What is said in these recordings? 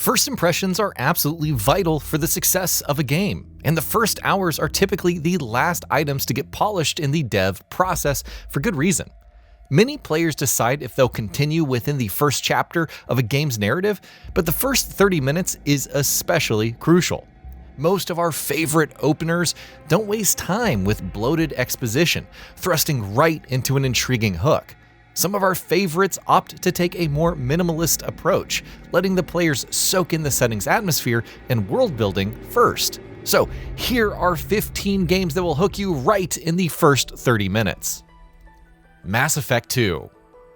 First impressions are absolutely vital for the success of a game, and the first hours are typically the last items to get polished in the dev process for good reason. Many players decide if they'll continue within the first chapter of a game's narrative, but the first 30 minutes is especially crucial. Most of our favorite openers don't waste time with bloated exposition, thrusting right into an intriguing hook. Some of our favorites opt to take a more minimalist approach, letting the players soak in the setting's atmosphere and world building first. So here are 15 games that will hook you right in the first 30 minutes. Mass Effect 2.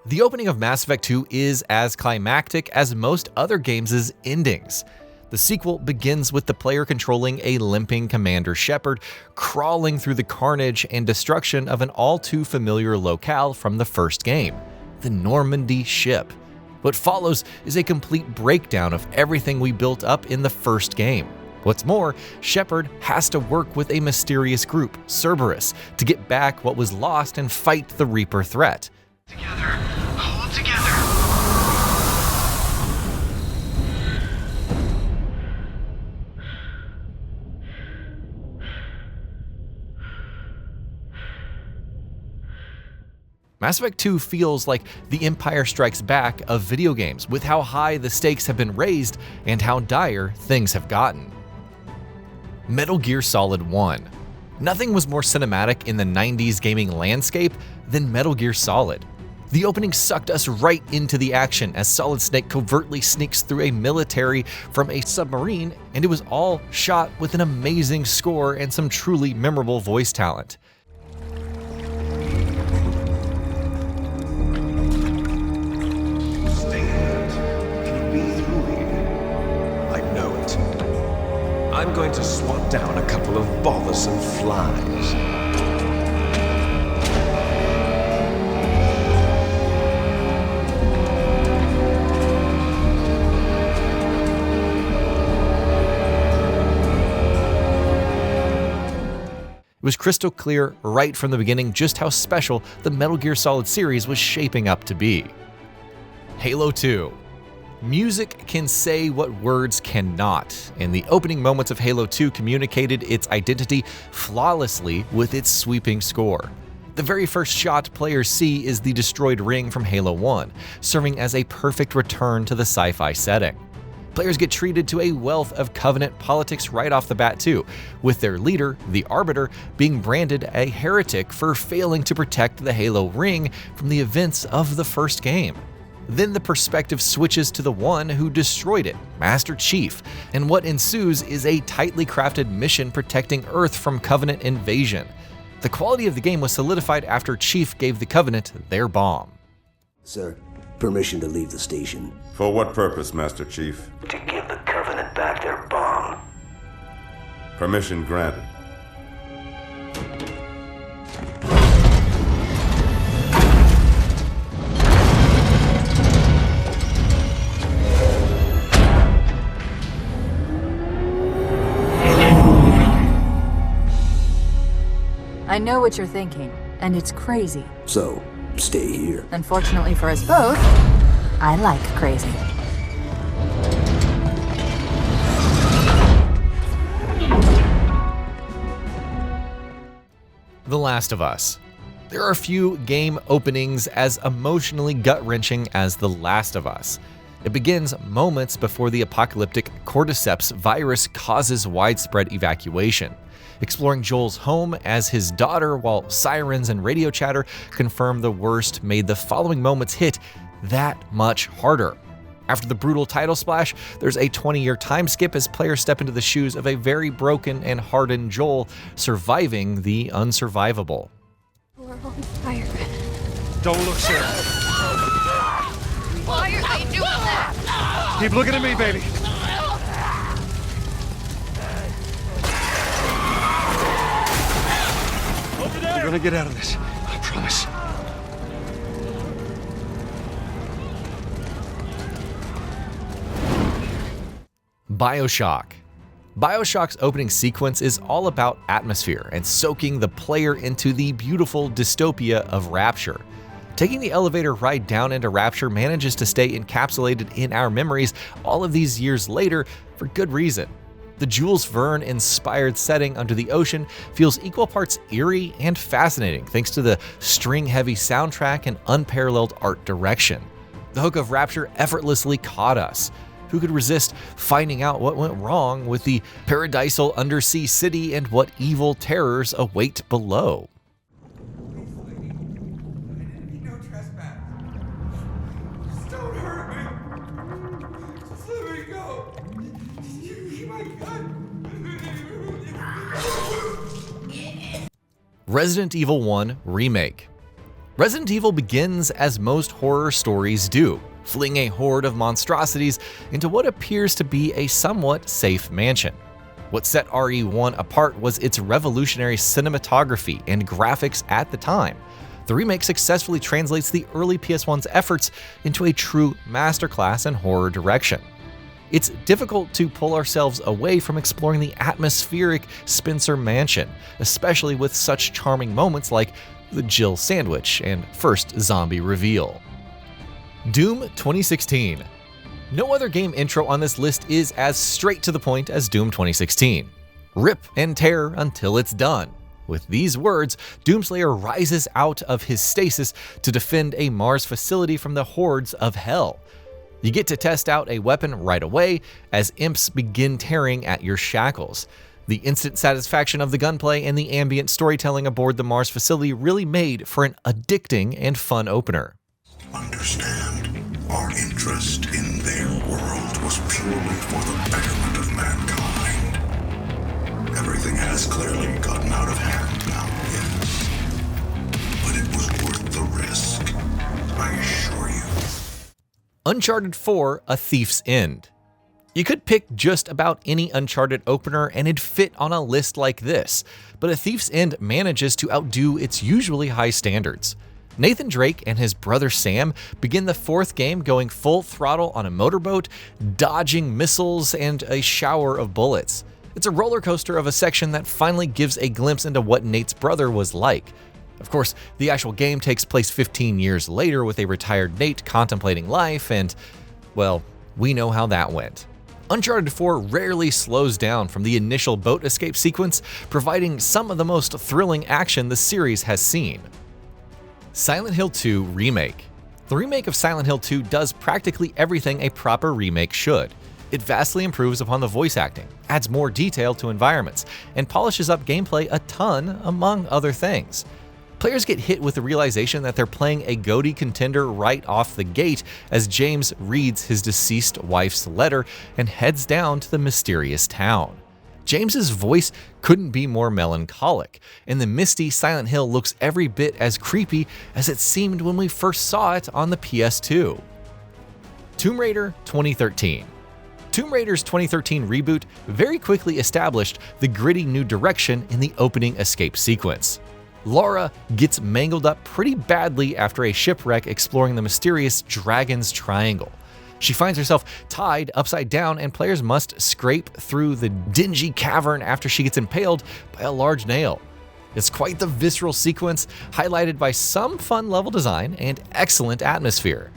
The opening of Mass Effect 2 is as climactic as most other games' endings. The sequel begins with the player controlling a limping Commander Shepard, crawling through the carnage and destruction of an all-too-familiar locale from the first game, the Normandy ship. What follows is a complete breakdown of everything we built up in the first game. What's more, Shepard has to work with a mysterious group, Cerberus, to get back what was lost and fight the Reaper threat. Together, hold together. Mass Effect 2 feels like the Empire Strikes Back of video games, with how high the stakes have been raised and how dire things have gotten. Metal Gear Solid 1. Nothing was more cinematic in the 90s gaming landscape than Metal Gear Solid. The opening sucked us right into the action as Solid Snake covertly sneaks through a military from a submarine, and it was all shot with an amazing score and some truly memorable voice talent. I'm going to swat down a couple of bothersome flies. It was crystal clear right from the beginning just how special the Metal Gear Solid series was shaping up to be. Halo 2. Music can say what words cannot, and the opening moments of Halo 2 communicated its identity flawlessly with its sweeping score. The very first shot players see is the destroyed ring from Halo 1, serving as a perfect return to the sci-fi setting. Players get treated to a wealth of Covenant politics right off the bat too, with their leader, the Arbiter, being branded a heretic for failing to protect the Halo ring from the events of the first game. Then the perspective switches to the one who destroyed it, Master Chief, and what ensues is a tightly crafted mission protecting Earth from Covenant invasion. The quality of the game was solidified after Chief gave the Covenant their bomb. Sir, permission to leave the station. For what purpose, Master Chief? To give the Covenant back their bomb. Permission granted. I know what you're thinking, and it's crazy. So, stay here. Unfortunately for us both, I like crazy. The Last of Us. There are few game openings as emotionally gut-wrenching as The Last of Us. It begins moments before the apocalyptic cordyceps virus causes widespread evacuation, exploring Joel's home as his daughter, while sirens and radio chatter confirm the worst, made the following moments hit that much harder. After the brutal title splash, there's a 20-year time skip as players step into the shoes of a very broken and hardened Joel, surviving the unsurvivable. We're on fire. Don't look, Sarah. Why are they doing that? Keep looking at me, baby. We're gonna get out of this. I promise. BioShock. BioShock's opening sequence is all about atmosphere and soaking the player into the beautiful dystopia of Rapture. Taking the elevator ride down into Rapture manages to stay encapsulated in our memories all of these years later for good reason. The Jules Verne-inspired setting under the ocean feels equal parts eerie and fascinating thanks to the string-heavy soundtrack and unparalleled art direction. The hook of Rapture effortlessly caught us. Who could resist finding out what went wrong with the paradisal undersea city and what evil terrors await below? Resident Evil 1 Remake. Resident Evil begins as most horror stories do, fleeing a horde of monstrosities into what appears to be a somewhat safe mansion. What set RE1 apart was its revolutionary cinematography and graphics at the time. The remake successfully translates the early PS1's efforts into a true masterclass in horror direction. It's difficult to pull ourselves away from exploring the atmospheric Spencer Mansion, especially with such charming moments like the Jill sandwich and first zombie reveal. Doom 2016. No other game intro on this list is as straight to the point as Doom 2016. Rip and tear until it's done. With these words, Doomslayer rises out of his stasis to defend a Mars facility from the hordes of hell. You get to test out a weapon right away as imps begin tearing at your shackles. The instant satisfaction of the gunplay and the ambient storytelling aboard the Mars facility really made for an addicting and fun opener. Understand, our interest in their world was purely for the betterment of mankind. Everything has clearly gotten out of hand now, yes. But it was worth the risk, I assure you. Uncharted 4: A Thief's End. You could pick just about any Uncharted opener and it'd fit on a list like this, but A Thief's End manages to outdo its usually high standards. Nathan Drake and his brother Sam begin the fourth game going full throttle on a motorboat, dodging missiles and a shower of bullets. It's a roller coaster of a section that finally gives a glimpse into what Nate's brother was like. Of course, the actual game takes place 15 years later with a retired Nate contemplating life and, well, we know how that went. Uncharted 4 rarely slows down from the initial boat escape sequence, providing some of the most thrilling action the series has seen. Silent Hill 2 Remake. The remake of Silent Hill 2 does practically everything a proper remake should. It vastly improves upon the voice acting, adds more detail to environments, and polishes up gameplay a ton, among other things. Players get hit with the realization that they're playing a GOTY contender right off the gate as James reads his deceased wife's letter and heads down to the mysterious town. James's voice couldn't be more melancholic, and the misty Silent Hill looks every bit as creepy as it seemed when we first saw it on the PS2. Tomb Raider 2013. Tomb Raider's 2013 reboot very quickly established the gritty new direction in the opening escape sequence. Laura gets mangled up pretty badly after a shipwreck exploring the mysterious Dragon's Triangle. She finds herself tied upside down and players must scrape through the dingy cavern after she gets impaled by a large nail. It's quite the visceral sequence, highlighted by some fun level design and excellent atmosphere.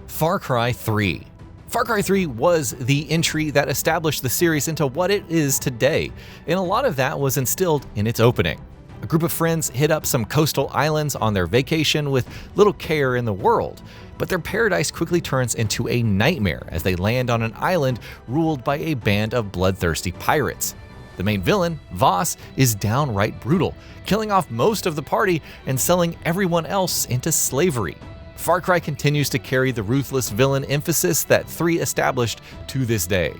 Far Cry 3. Far Cry 3 was the entry that established the series into what it is today, and a lot of that was instilled in its opening. A group of friends hit up some coastal islands on their vacation with little care in the world, but their paradise quickly turns into a nightmare as they land on an island ruled by a band of bloodthirsty pirates. The main villain, Voss, is downright brutal, killing off most of the party and selling everyone else into slavery. Far Cry continues to carry the ruthless villain emphasis that 3 established to this day.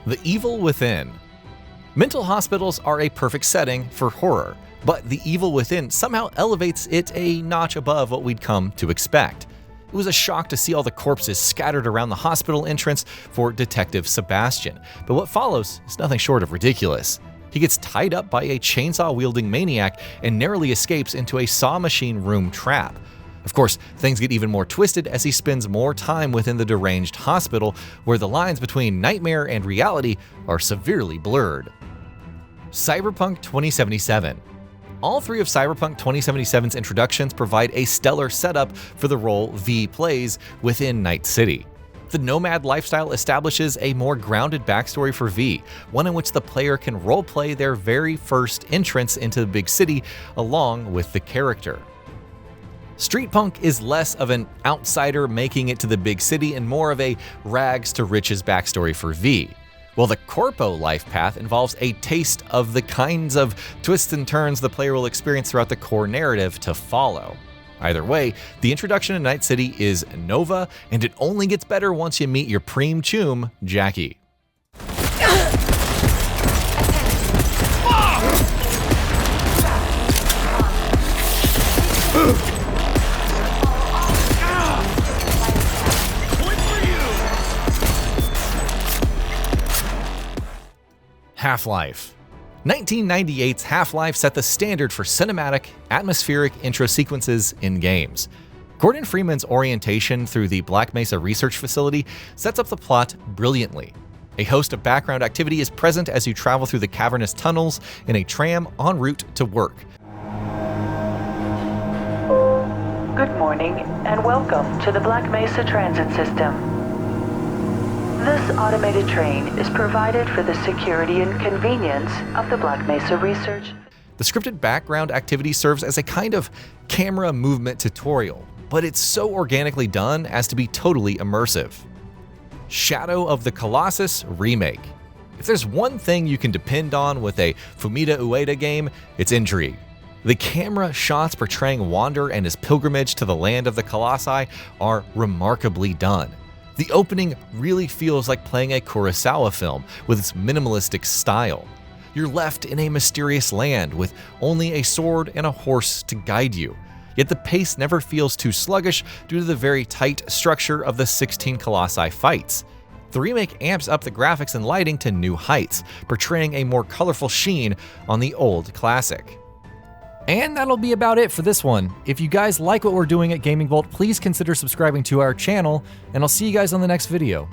The Evil Within. Mental hospitals are a perfect setting for horror, but The Evil Within somehow elevates it a notch above what we'd come to expect. It was a shock to see all the corpses scattered around the hospital entrance for Detective Sebastian, but what follows is nothing short of ridiculous. He gets tied up by a chainsaw-wielding maniac and narrowly escapes into a saw machine room trap. Of course, things get even more twisted as he spends more time within the deranged hospital, where the lines between nightmare and reality are severely blurred. Cyberpunk 2077. All three of Cyberpunk 2077's introductions provide a stellar setup for the role V plays within Night City. The nomad lifestyle establishes a more grounded backstory for V, one in which the player can roleplay their very first entrance into the big city along with the character. Street Punk is less of an outsider making it to the big city and more of a rags to riches backstory for V, while the Corpo life path involves a taste of the kinds of twists and turns the player will experience throughout the core narrative to follow. Either way, the introduction to Night City is Nova, and it only gets better once you meet your preem choom, Jackie. Half-Life. 1998's Half-Life set the standard for cinematic, atmospheric intro sequences in games. Gordon Freeman's orientation through the Black Mesa Research Facility sets up the plot brilliantly. A host of background activity is present as you travel through the cavernous tunnels in a tram en route to work. Good morning and welcome to the Black Mesa Transit System. This automated train is provided for the security and convenience of the Black Mesa Research. The scripted background activity serves as a kind of camera movement tutorial, but it's so organically done as to be totally immersive. Shadow of the Colossus Remake. If there's one thing you can depend on with a Fumita Ueda game, it's intrigue. The camera shots portraying Wander and his pilgrimage to the land of the Colossi are remarkably done. The opening really feels like playing a Kurosawa film with its minimalistic style. You're left in a mysterious land with only a sword and a horse to guide you, yet the pace never feels too sluggish due to the very tight structure of the 16 Colossi fights. The remake amps up the graphics and lighting to new heights, portraying a more colorful sheen on the old classic. And that'll be about it for this one. If you guys like what we're doing at Gaming Vault, please consider subscribing to our channel, and I'll see you guys on the next video.